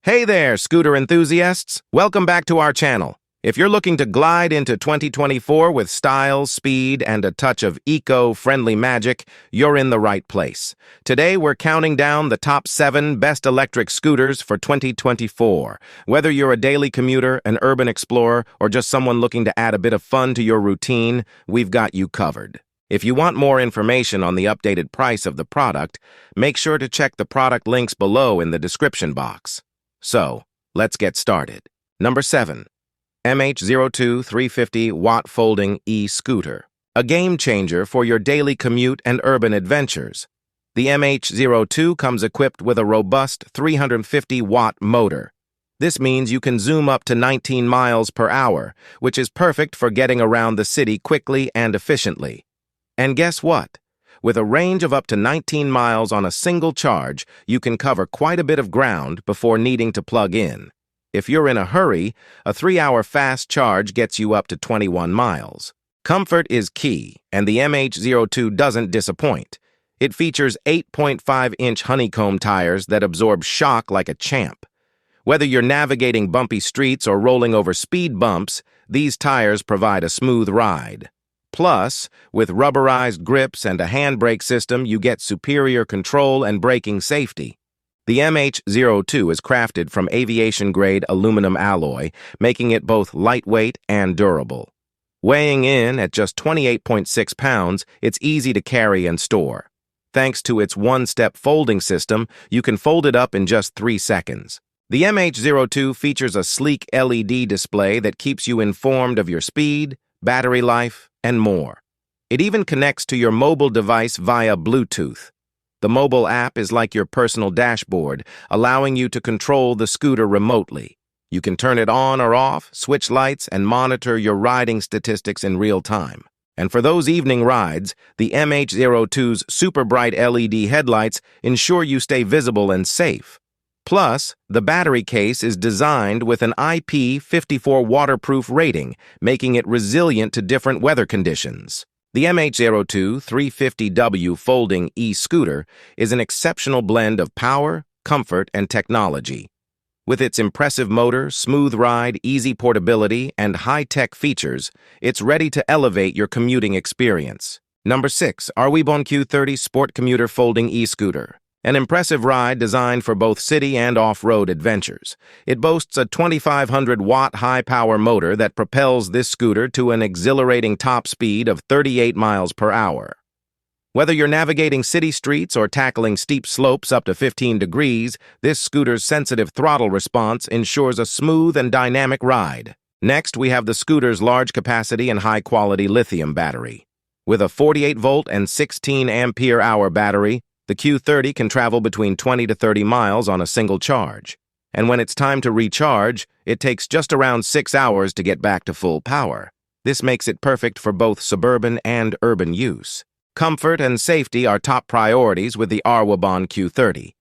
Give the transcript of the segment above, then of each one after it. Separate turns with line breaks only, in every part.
Hey there, scooter enthusiasts! Welcome back to our channel. If you're looking to glide into 2024 with style, speed, and a touch of eco-friendly magic, you're in the right place. Today, we're counting down the top 7 best electric scooters for 2024. Whether you're a daily commuter, an urban explorer, or just someone looking to add a bit of fun to your routine, we've got you covered. If you want more information on the updated price of the product, make sure to check the product links below in the description box. So, let's get started. Number 7. MH02 350-watt folding e-scooter. A game-changer for your daily commute and urban adventures. The MH02 comes equipped with a robust 350-watt motor. This means you can zoom up to 19 miles per hour, which is perfect for getting around the city quickly and efficiently. And guess what? With a range of up to 19 miles on a single charge, you can cover quite a bit of ground before needing to plug in. If you're in a hurry, a 3-hour fast charge gets you up to 21 miles. Comfort is key, and the MH02 doesn't disappoint. It features 8.5-inch honeycomb tires that absorb shock like a champ. Whether you're navigating bumpy streets or rolling over speed bumps, these tires provide a smooth ride. Plus, with rubberized grips and a handbrake system, you get superior control and braking safety. The MH02 is crafted from aviation-grade aluminum alloy, making it both lightweight and durable. Weighing in at just 28.6 pounds, it's easy to carry and store. Thanks to its one-step folding system, you can fold it up in just 3 seconds. The MH02 features a sleek LED display that keeps you informed of your speed, battery life, and more. It even connects to your mobile device via Bluetooth. The mobile app is like your personal dashboard, allowing you to control the scooter remotely. You can turn it on or off, switch lights, and monitor your riding statistics in real time. And for those evening rides, the MH02's super bright LED headlights ensure you stay visible and safe. Plus, the battery case is designed with an IP54 waterproof rating, making it resilient to different weather conditions. The MH02 350W folding e-scooter is an exceptional blend of power, comfort, and technology. With its impressive motor, smooth ride, easy portability, and high-tech features, it's ready to elevate your commuting experience. Number 6. Arwibon Q30 Sport Commuter Folding e-scooter. An impressive ride designed for both city and off-road adventures. It boasts a 2,500-watt high-power motor that propels this scooter to an exhilarating top speed of 38 miles per hour. Whether you're navigating city streets or tackling steep slopes up to 15 degrees, this scooter's sensitive throttle response ensures a smooth and dynamic ride. Next, we have the scooter's large-capacity and high-quality lithium battery. With a 48-volt and 16-ampere-hour battery, the Q30 can travel between 20 to 30 miles on a single charge. And when it's time to recharge, it takes just around 6 hours to get back to full power. This makes it perfect for both suburban and urban use. Comfort and safety are top priorities with the AR Webon Q30.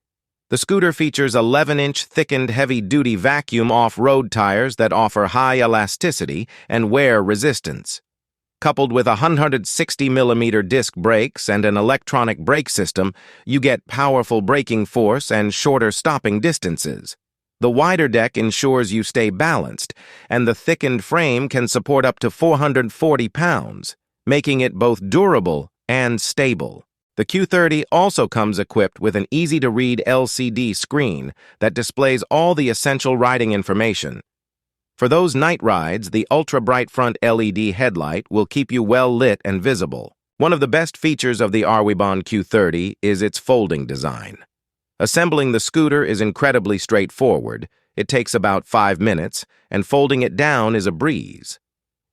The scooter features 11-inch thickened heavy-duty vacuum off-road tires that offer high elasticity and wear resistance. Coupled with 160mm disc brakes and an electronic brake system, you get powerful braking force and shorter stopping distances. The wider deck ensures you stay balanced, and the thickened frame can support up to 440 pounds, making it both durable and stable. The Q30 also comes equipped with an easy-to-read LCD screen that displays all the essential riding information. For those night rides, the ultra-bright front LED headlight will keep you well lit and visible. One of the best features of the Arwibon Q30 is its folding design. Assembling the scooter is incredibly straightforward. It takes about 5 minutes, and folding it down is a breeze.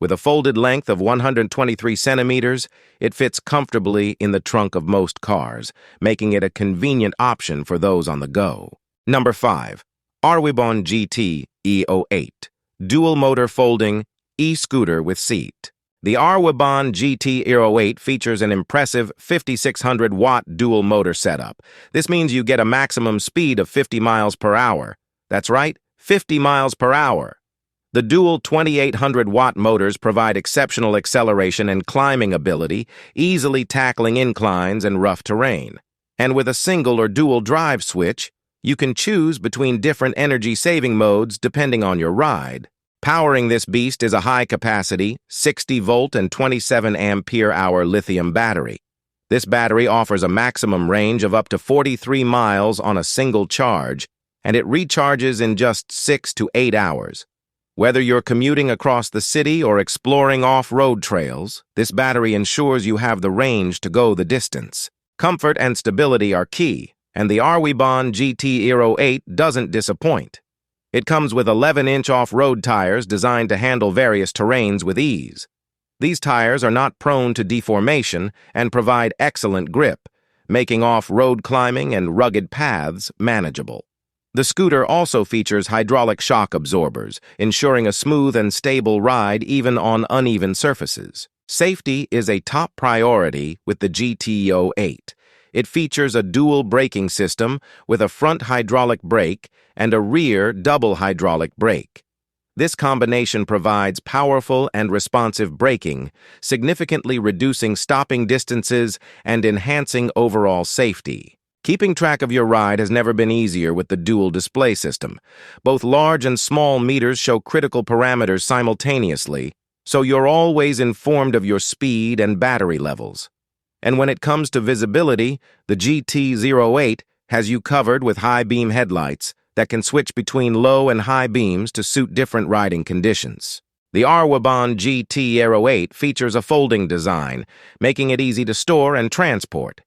With a folded length of 123 centimeters, it fits comfortably in the trunk of most cars, making it a convenient option for those on the go. Number 5. Arwibon GT E8. Dual-motor folding e-scooter with seat. The Arwibon GT E8 features an impressive 5,600-watt dual-motor setup. This means you get a maximum speed of 50 miles per hour. That's right, 50 miles per hour. The dual 2,800-watt motors provide exceptional acceleration and climbing ability, easily tackling inclines and rough terrain. And with a single or dual drive switch, You can choose between different energy-saving modes depending on your ride. Powering this beast is a high-capacity, 60-volt and 27-ampere-hour lithium battery. This battery offers a maximum range of up to 43 miles on a single charge, and it recharges in just 6 to 8 hours. Whether you're commuting across the city or exploring off-road trails, this battery ensures you have the range to go the distance. Comfort and stability are key, and the Arwibon GT E8 doesn't disappoint. It comes with 11-inch off-road tires designed to handle various terrains with ease. These tires are not prone to deformation and provide excellent grip, making off-road climbing and rugged paths manageable. The scooter also features hydraulic shock absorbers, ensuring a smooth and stable ride even on uneven surfaces. Safety is a top priority with the GT E8. It features a dual braking system with a front hydraulic brake and a rear double hydraulic brake. This combination provides powerful and responsive braking, significantly reducing stopping distances and enhancing overall safety. Keeping track of your ride has never been easier with the dual display system. Both large and small meters show critical parameters simultaneously, so you're always informed of your speed and battery levels. And when it comes to visibility, the GT E8 has you covered with high-beam headlights that can switch between low and high beams to suit different riding conditions. The AR Webon GT E8 features a folding design, making it easy to store and transport.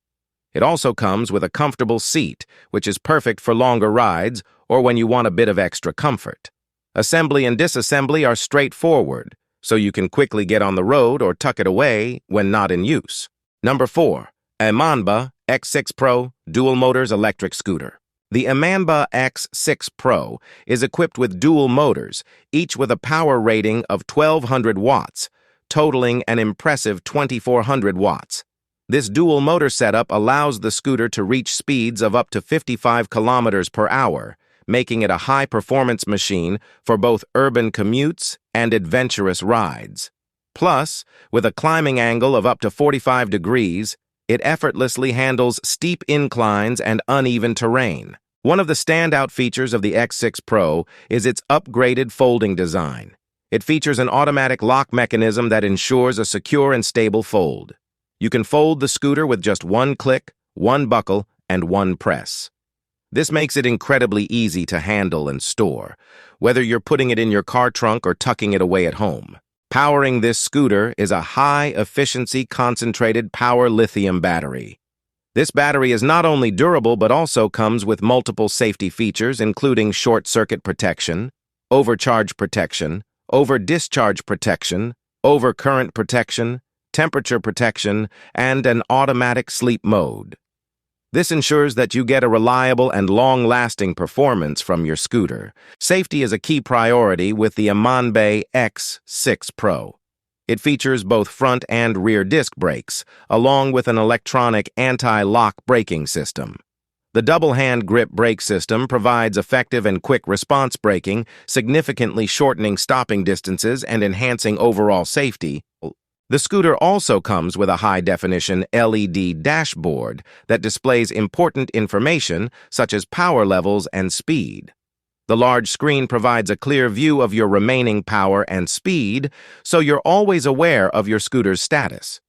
It also comes with a comfortable seat, which is perfect for longer rides or when you want a bit of extra comfort. Assembly and disassembly are straightforward, so you can quickly get on the road or tuck it away when not in use. Number 4. Emanba X6 Pro Dual Motors Electric Scooter. The Emanba X6 Pro is equipped with dual motors, each with a power rating of 1,200 watts, totaling an impressive 2,400 watts. This dual motor setup allows the scooter to reach speeds of up to 55 kilometers per hour, making it a high-performance machine for both urban commutes and adventurous rides. Plus, with a climbing angle of up to 45 degrees, it effortlessly handles steep inclines and uneven terrain. One of the standout features of the X6 Pro is its upgraded folding design. It features an automatic lock mechanism that ensures a secure and stable fold. You can fold the scooter with just one click, one buckle, and one press. This makes it incredibly easy to handle and store, whether you're putting it in your car trunk or tucking it away at home. Powering this scooter is a high-efficiency concentrated power lithium battery. This battery is not only durable but also comes with multiple safety features including short-circuit protection, overcharge protection, over-discharge protection, over-current protection, temperature protection, and an automatic sleep mode. This ensures that you get a reliable and long-lasting performance from your scooter. Safety is a key priority with the Emanba X6 Pro. It features both front and rear disc brakes, along with an electronic anti-lock braking system. The double-hand grip brake system provides effective and quick response braking, significantly shortening stopping distances and enhancing overall safety. The scooter also comes with a high-definition LED dashboard that displays important information such as power levels and speed. The large screen provides a clear view of your remaining power and speed, so you're always aware of your scooter's status.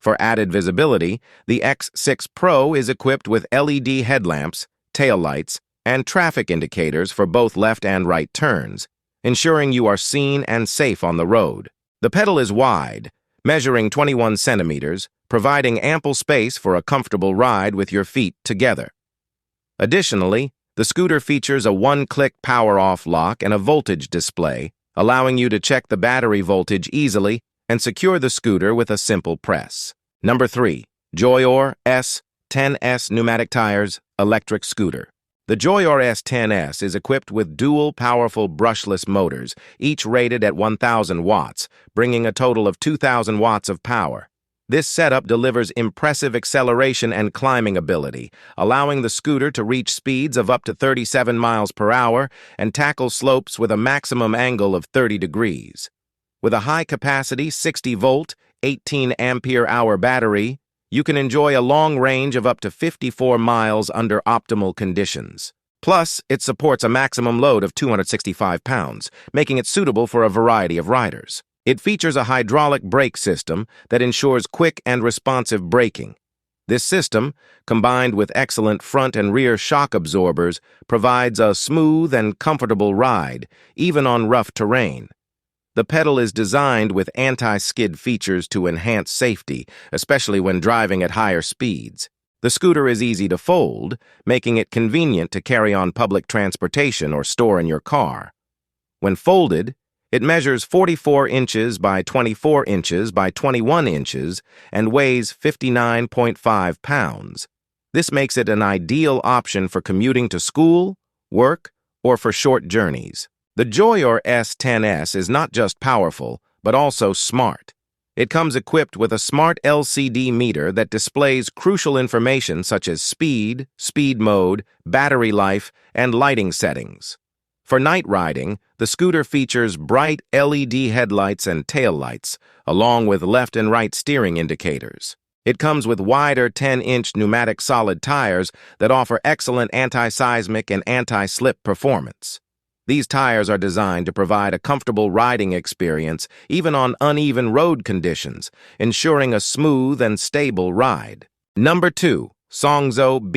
For added visibility, the X6 Pro is equipped with LED headlamps, taillights, and traffic indicators for both left and right turns, ensuring you are seen and safe on the road. The pedal is wide, measuring 21 centimeters, providing ample space for a comfortable ride with your feet together. Additionally, the scooter features a one-click power-off lock and a voltage display, allowing you to check the battery voltage easily and secure the scooter with a simple press. Number 3. JOYOR S10S Pneumatic Tires Electric Scooter. The JOYOR S10S is equipped with dual powerful brushless motors, each rated at 1,000 watts, bringing a total of 2,000 watts of power. This setup delivers impressive acceleration and climbing ability, allowing the scooter to reach speeds of up to 37 miles per hour and tackle slopes with a maximum angle of 30 degrees. With a high-capacity 60-volt, 18-ampere-hour battery, you can enjoy a long range of up to 54 miles under optimal conditions. Plus, it supports a maximum load of 265 pounds, making it suitable for a variety of riders. It features a hydraulic brake system that ensures quick and responsive braking. This system, combined with excellent front and rear shock absorbers, provides a smooth and comfortable ride, even on rough terrain. The pedal is designed with anti-skid features to enhance safety, especially when driving at higher speeds. The scooter is easy to fold, making it convenient to carry on public transportation or store in your car. When folded, it measures 44 inches by 24 inches by 21 inches and weighs 59.5 pounds. This makes it an ideal option for commuting to school, work, or for short journeys. The JOYOR S10S is not just powerful, but also smart. It comes equipped with a smart LCD meter that displays crucial information such as speed, speed mode, battery life, and lighting settings. For night riding, the scooter features bright LED headlights and taillights, along with left and right steering indicators. It comes with wider 10-inch pneumatic solid tires that offer excellent anti-seismic and anti-slip performance. These tires are designed to provide a comfortable riding experience even on uneven road conditions, ensuring a smooth and stable ride. Number 2. SONGZO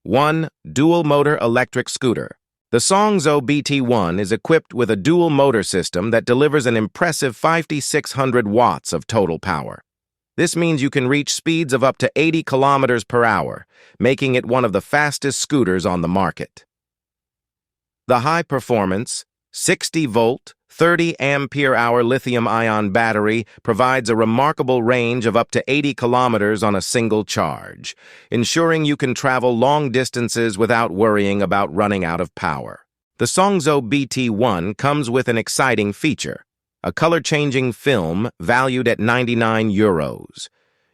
BT1 Dual-Motor Electric Scooter. The SONGZO BT1 is equipped with a dual motor system that delivers an impressive 5,600 watts of total power. This means you can reach speeds of up to 80 kilometers per hour, making it one of the fastest scooters on the market. The high-performance, 60-volt, 30-ampere-hour lithium-ion battery provides a remarkable range of up to 80 kilometers on a single charge, ensuring you can travel long distances without worrying about running out of power. The SONGZO BT1 comes with an exciting feature, a color-changing film valued at €99.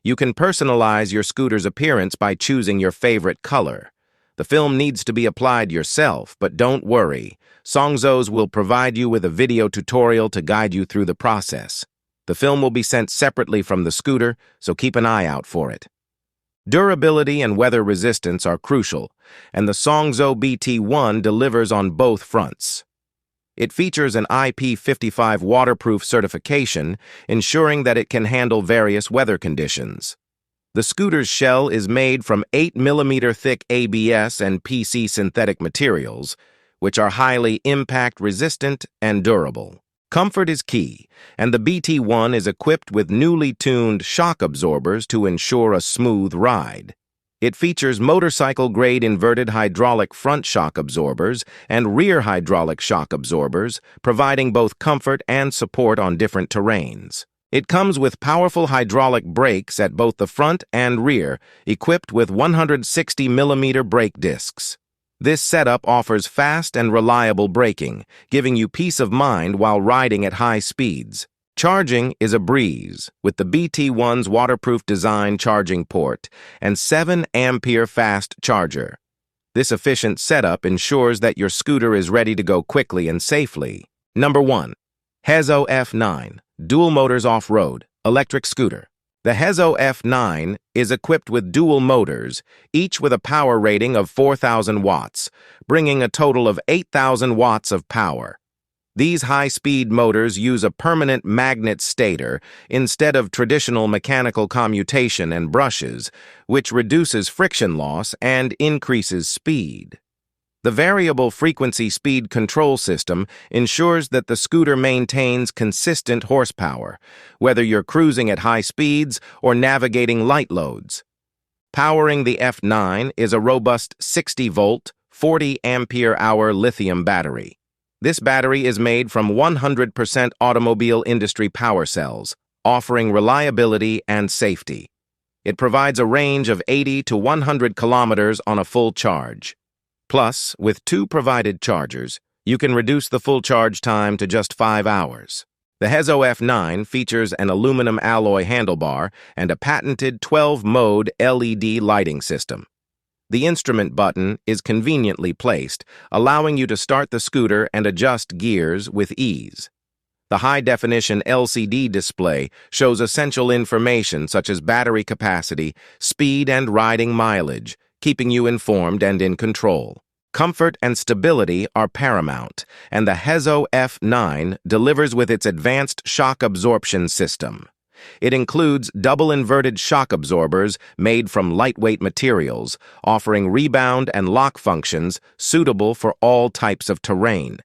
You can personalize your scooter's appearance by choosing your favorite color. The film needs to be applied yourself, but don't worry. SONGZOs will provide you with a video tutorial to guide you through the process. The film will be sent separately from the scooter, so keep an eye out for it. Durability and weather resistance are crucial, and the SONGZO BT1 delivers on both fronts. It features an IP55 waterproof certification, ensuring that it can handle various weather conditions. The scooter's shell is made from 8mm thick ABS and PC synthetic materials, which are highly impact-resistant and durable. Comfort is key, and the BT1 is equipped with newly tuned shock absorbers to ensure a smooth ride. It features motorcycle-grade inverted hydraulic front shock absorbers and rear hydraulic shock absorbers, providing both comfort and support on different terrains. It comes with powerful hydraulic brakes at both the front and rear, equipped with 160mm brake discs. This setup offers fast and reliable braking, giving you peace of mind while riding at high speeds. Charging is a breeze, with the BT1's waterproof design charging port and 7-ampere fast charger. This efficient setup ensures that your scooter is ready to go quickly and safely. Number 1. HEZZO F9 Dual Motors Off-Road Electric Scooter. The HEZZO F9 is equipped with dual motors, each with a power rating of 4,000 watts, bringing a total of 8,000 watts of power. These high-speed motors use a permanent magnet stator instead of traditional mechanical commutation and brushes, which reduces friction loss and increases speed. The variable frequency speed control system ensures that the scooter maintains consistent horsepower, whether you're cruising at high speeds or navigating light loads. Powering the F9 is a robust 60-volt, 40-ampere-hour lithium battery. This battery is made from 100% automobile industry power cells, offering reliability and safety. It provides a range of 80 to 100 kilometers on a full charge. Plus, with 2 provided chargers, you can reduce the full charge time to just 5 hours. The HEZZO F9 features an aluminum alloy handlebar and a patented 12-mode LED lighting system. The instrument button is conveniently placed, allowing you to start the scooter and adjust gears with ease. The high-definition LCD display shows essential information such as battery capacity, speed, and riding mileage, keeping you informed and in control. Comfort and stability are paramount, and the HEZZO F9 delivers with its advanced shock absorption system. It includes double inverted shock absorbers made from lightweight materials, offering rebound and lock functions suitable for all types of terrain.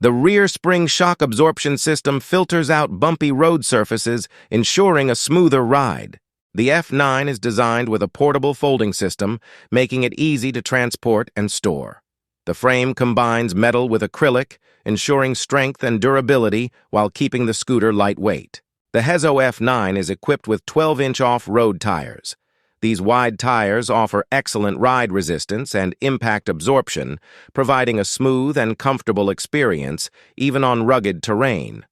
The rear spring shock absorption system filters out bumpy road surfaces, ensuring a smoother ride. The F9 is designed with a portable folding system, making it easy to transport and store. The frame combines metal with acrylic, ensuring strength and durability while keeping the scooter lightweight. The HEZZO F9 is equipped with 12-inch off-road tires. These wide tires offer excellent ride resistance and impact absorption, providing a smooth and comfortable experience even on rugged terrain.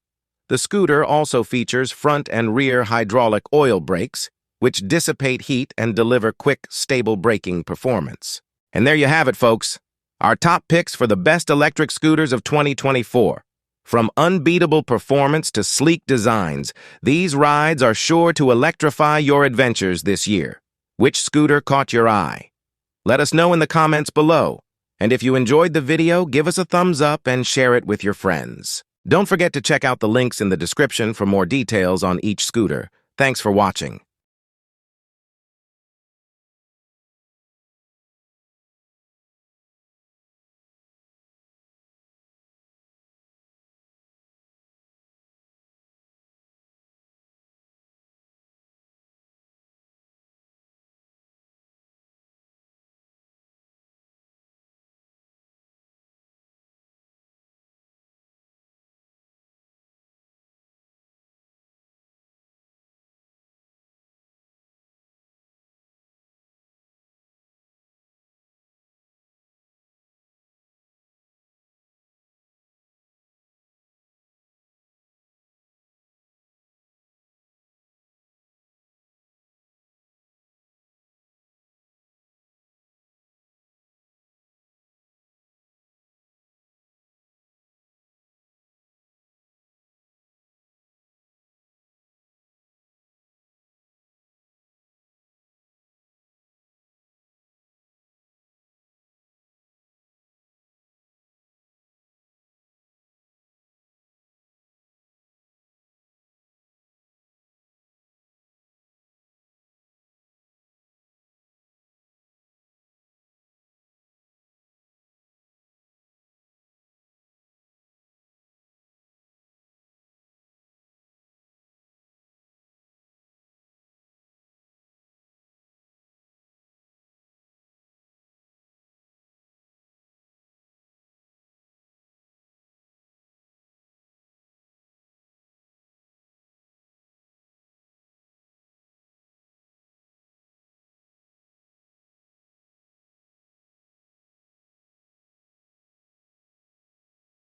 The scooter also features front and rear hydraulic oil brakes, which dissipate heat and deliver quick, stable braking performance. And there you have it, folks. Our top picks for the best electric scooters of 2024. From unbeatable performance to sleek designs, these rides are sure to electrify your adventures this year. Which scooter caught your eye? Let us know in the comments below. And if you enjoyed the video, give us a thumbs up and share it with your friends. Don't forget to check out the links in the description for more details on each scooter. Thanks for watching.